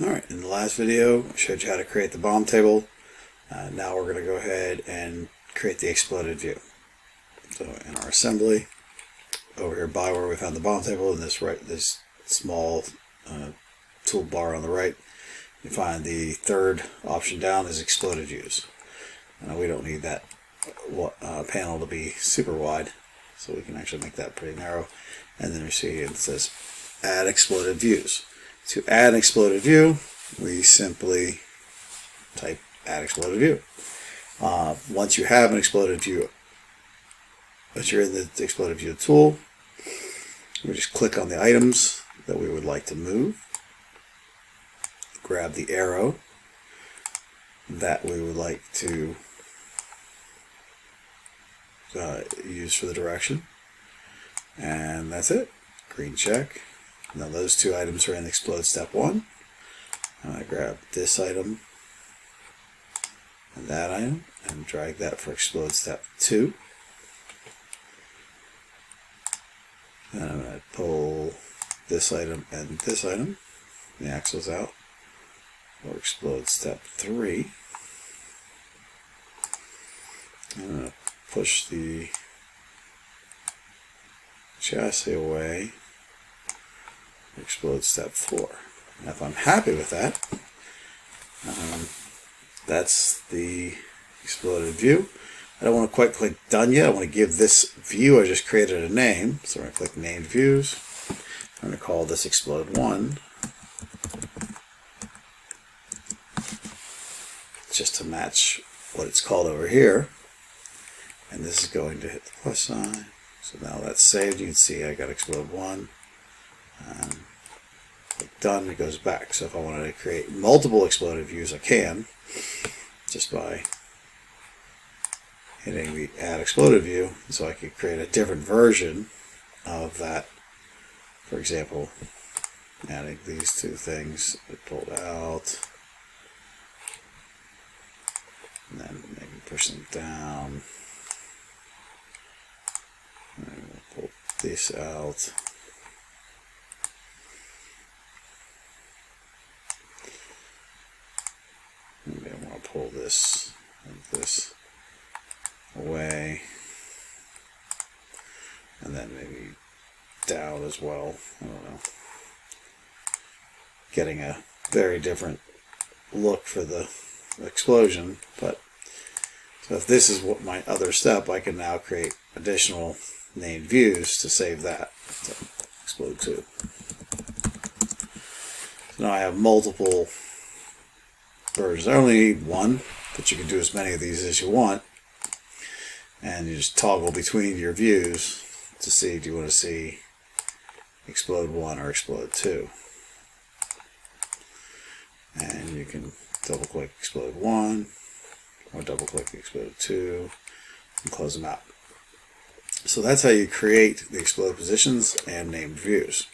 Alright, in the last video I showed you how to create the bomb table. Now we're going to go ahead and create the exploded view. So in our assembly, over here by where we found the bomb table, in this small toolbar on the right, you find the third option down is exploded views. We don't need that panel to be super wide, so we can actually make that pretty narrow. And then you see it says add exploded views. To add an exploded view, we simply type add exploded view. Once you have an exploded view, once you're in the exploded view tool, we just click on the items that we would like to move, grab the arrow that we would like to use for the direction, and that's it. Green check. Now those two items are in explode step 1. I grab this item and that item and drag that for explode step 2. And I'm going to pull this item and this item, the axles out, for explode step 3. I'm going to push the chassis away, explode step 4. Now if I'm happy with that, that's the exploded view. I don't want to quite click done yet. I want to give this view I just created a name. So I'm going to click named views. I'm going to call this explode 1, just to match what it's called over here. And this is going to hit the plus sign. So now that's saved. You can see I got explode 1. Click done, it goes back. So if I wanted to create multiple exploded views, I can, just by hitting the add exploded view. So I could create a different version of that. For example, adding these two things, pulled out, and then maybe push them down. And we'll pull this out. Maybe I want to pull this and this away, and then maybe down as well. I don't know. Getting a very different look for the explosion, but so if this is what my other step, I can now create additional named views to save that. So explode 2. So now I have multiple versions. I only need one, but you can do as many of these as you want, and you just toggle between your views to see if you want to see explode 1 or explode 2. And you can double click explode 1 or double click explode 2 and close them out. So that's how you create the explode positions and named views.